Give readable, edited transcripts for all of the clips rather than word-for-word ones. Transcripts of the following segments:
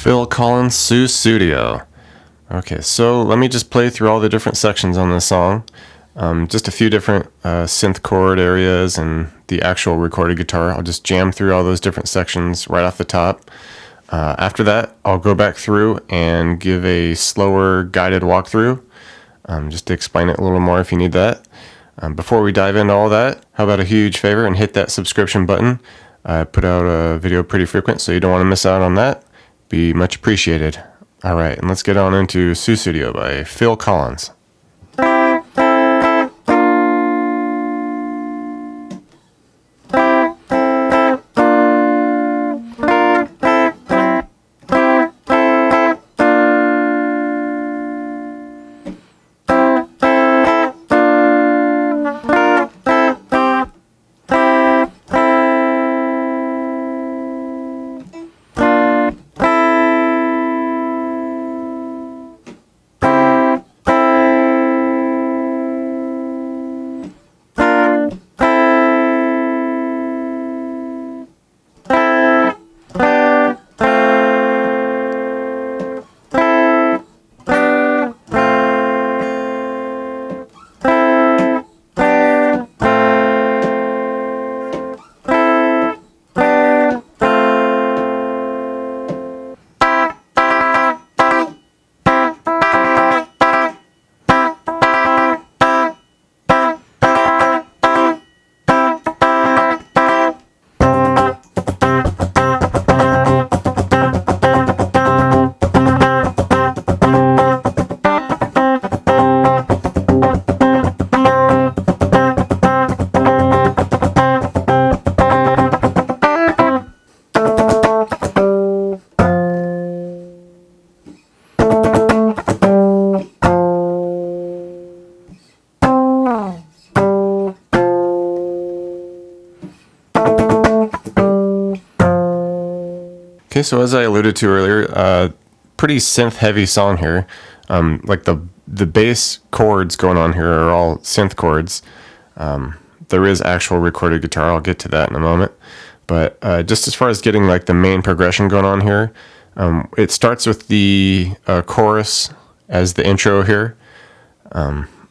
Phil Collins' Sussudio. Okay, so let me just play through all the different sections on this song. Just a few different synth chord areas and the actual recorded guitar. I'll just jam through all those different sections right off the top. After that, I'll go back through and give a slower guided walkthrough, just to explain it a little more if you need that. Before we dive into all that, how about a huge favor and hit that subscription button? I put out a video pretty frequent, so you don't want to miss out on that. Be much appreciated. All right, and let's get on into Sussudio by Phil Collins. Okay, so as I alluded to earlier, pretty synth-heavy song here. Like the bass chords going on here are all synth chords. There is actual recorded guitar. I'll get to that in a moment. But just as far as getting like the main progression going on here, it starts with the chorus as the intro here.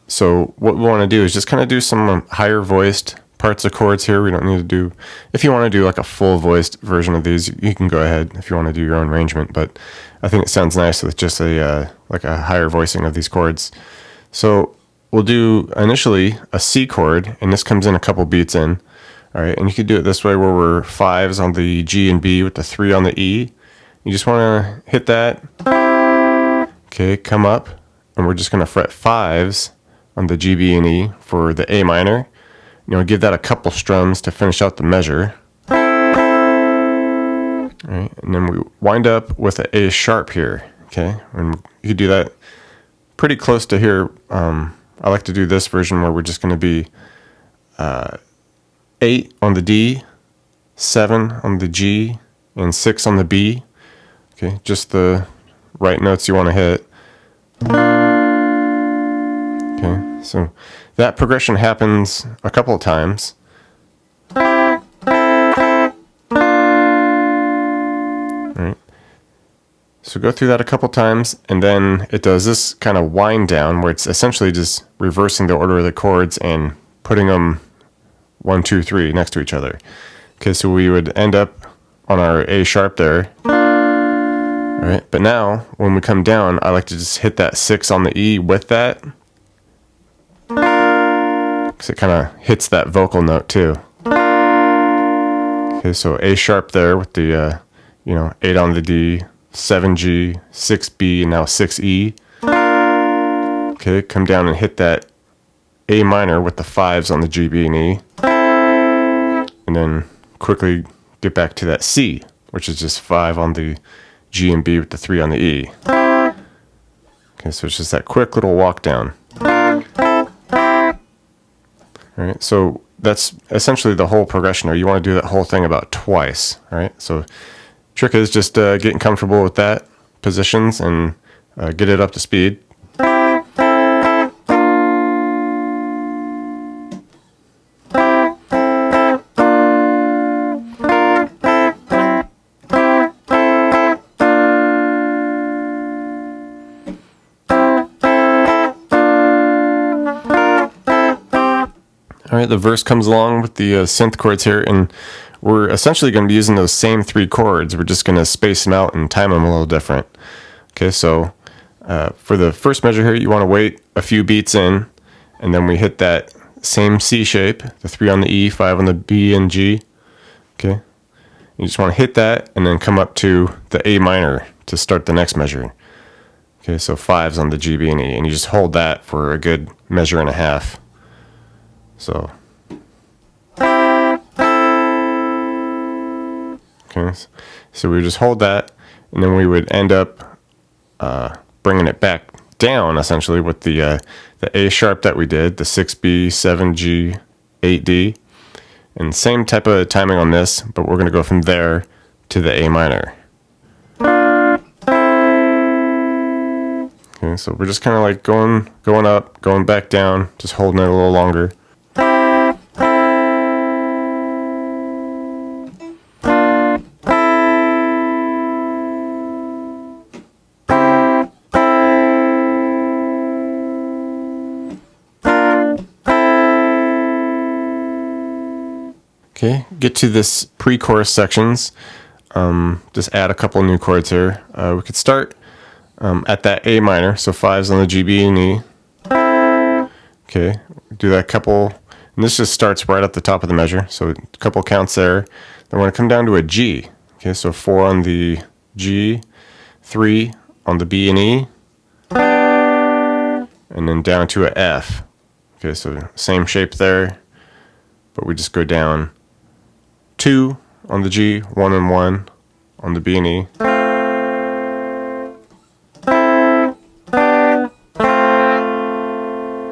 So what we want to do is just kind of do some higher voiced parts of chords here. We don't need to do, if you want to do like a full voiced version of these, you can go ahead if you want to do your own arrangement, but I think it sounds nice with just a like a higher voicing of these chords. So we'll do initially a C chord, and this comes in a couple beats in. All right, and you can do it this way where we're fives on the G and B with the 3 on the E. You just want to hit that. Okay, come up, and we're just going to fret fives on the G, B, and E for the A minor. You know, give that a couple strums to finish out the measure. All right, and then we wind up with an A sharp here. Okay, and you could do that pretty close to here. I like to do this version where we're just going to be 8 on the D, 7 on the G, and 6 on the B. Okay, just the right notes you want to hit. Okay, so that progression happens a couple of times. All right. So go through that a couple times, and then it does this kind of wind down where it's essentially just reversing the order of the chords and putting them 1, 2, 3 next to each other. Okay, so we would end up on our A sharp there. All right, but now when we come down, I like to just hit that 6 on the E with that, because it kind of hits that vocal note too. Okay, so A sharp there with the 8 on the D, 7G, 6B, and now 6E. Okay, come down and hit that A minor with the 5s on the G, B, and E, and then quickly get back to that C, which is just 5 on the G and B with the 3 on the E. Okay, so it's just that quick little walk down. All right, so that's essentially the whole progression, or you want to do that whole thing about twice. All right, so trick is just getting comfortable with that positions and get it up to speed. All right, the verse comes along with the synth chords here, and we're essentially going to be using those same 3 chords. We're just going to space them out and time them a little different. Okay, so for the first measure here, you want to wait a few beats in, and then we hit that same C shape, the 3 on the E, 5 on the B and G. Okay, you just want to hit that and then come up to the A minor to start the next measure. Okay, so 5's on the G, B, and E, and you just hold that for a good measure and a half. So, okay, so we just hold that, and then we would end up bringing it back down essentially with the A sharp that we did, the 6B, 7G, 8D, and same type of timing on this, but we're going to go from there to the A minor. Okay, so we're just kind of like going up, going back down, just holding it a little longer. Okay, get to this pre-chorus sections. Just add a couple new chords here. We could start at that A minor, so 5's on the G, B, and E. Okay, do that couple, and this just starts right at the top of the measure, so a couple counts there. Then we're going to come down to a G. Okay, so 4 on the G, 3 on the B and E, and then down to a F. Okay, so same shape there, but we just go down 2 on the G, 1 and 1 on the B and E.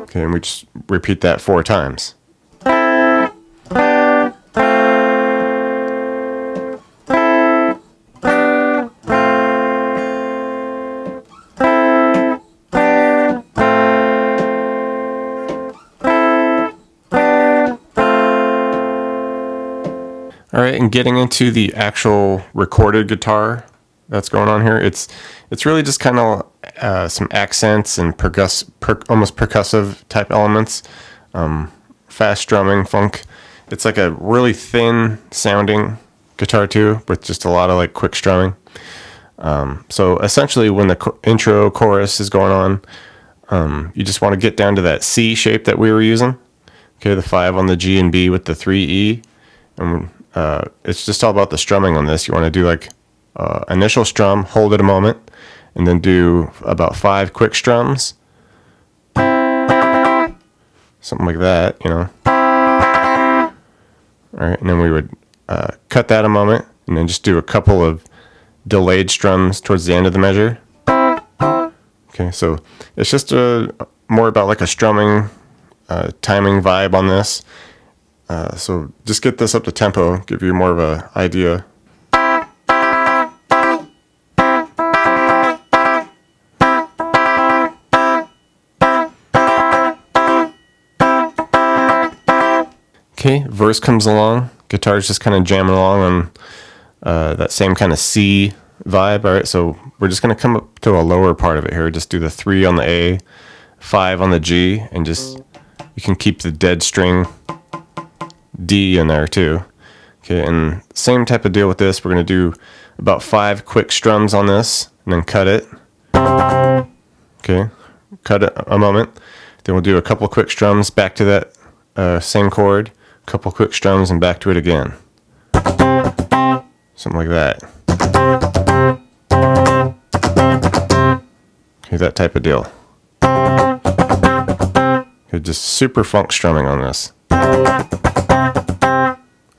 Okay, and we just repeat that 4 times. All right, and getting into the actual recorded guitar that's going on here, it's really just kind of some accents and almost percussive type elements, fast strumming, funk. It's like a really thin sounding guitar too, with just a lot of like quick strumming. So essentially, when the intro chorus is going on, you just want to get down to that C shape that we were using. Okay, the 5 on the G and B with the 3 E, and it's just all about the strumming on this. You want to do like initial strum, hold it a moment, and then do about 5 quick strums, something like that, you know. All right, and then we would cut that a moment, and then just do a couple of delayed strums towards the end of the measure. Okay, so it's just more about like a strumming, timing vibe on this. So just get this up to tempo, give you more of an idea. Okay, verse comes along, guitar's just kind of jamming along on that same kind of C vibe. All right, so we're just going to come up to a lower part of it here. Just do the 3 on the A, 5 on the G, and just, you can keep the dead string D in there too. Okay, and same type of deal with this. We're going to do about 5 quick strums on this, and then cut it. Okay, cut it a moment. Then we'll do a couple quick strums back to that same chord, couple quick strums, and back to it again. Something like that. Okay, that type of deal. Okay, just super funk strumming on this.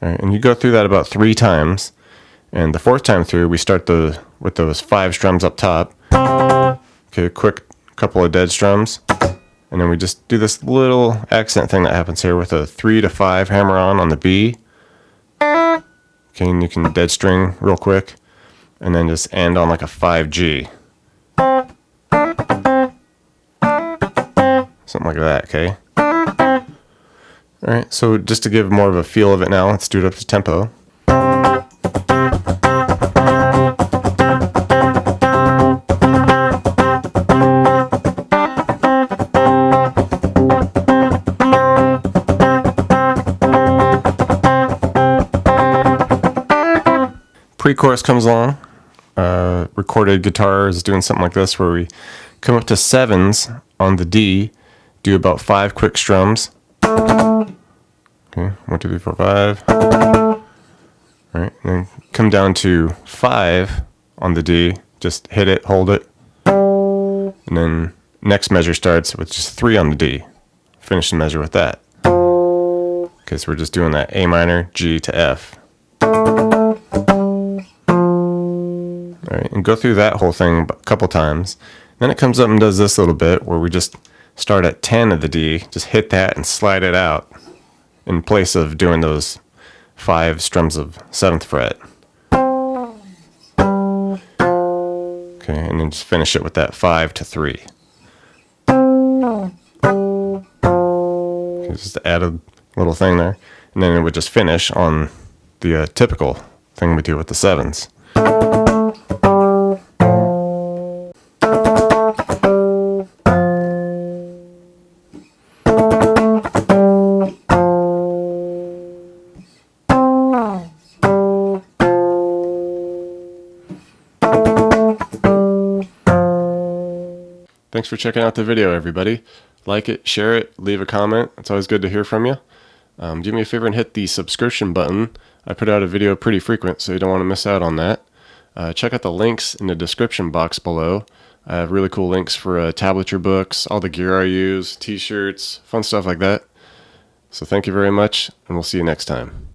All right, and you go through that about 3 times, and the 4th time through, we start with those 5 strums up top. Okay, a quick couple of dead strums, and then we just do this little accent thing that happens here with a 3 to 5 hammer on the B. Okay, and you can dead string real quick, and then just end on like a 5G. Something like that, okay? All right, so just to give more of a feel of it now, let's do it up to tempo. pre-chorus comes along. Recorded guitar is doing something like this, where we come up to sevens on the D, do about 5 quick strums. Okay, 1, 2, 3, 4, 5. All right, and then come down to 5 on the D. Just hit it, hold it, and then next measure starts with just 3 on the D. Finish the measure with that. Okay, so we're just doing that A minor, G to F. All right, and go through that whole thing a couple times. Then it comes up and does this little bit where we just start at 10 of the D, just hit that and slide it out in place of doing those 5 strums of 7th fret. Okay, and then just finish it with that 5 to 3. Okay, just add a little thing there, and then it would just finish on the typical thing we do with the 7s. Thanks for checking out the video, everybody. Like it, share it, leave a comment. It's always good to hear from you. Do me a favor and hit the subscription button. I put out a video pretty frequent, so you don't want to miss out on that. Check out the links in the description box below. I have really cool links for tablature books, all the gear I use, t-shirts, fun stuff like that. So thank you very much, and we'll see you next time.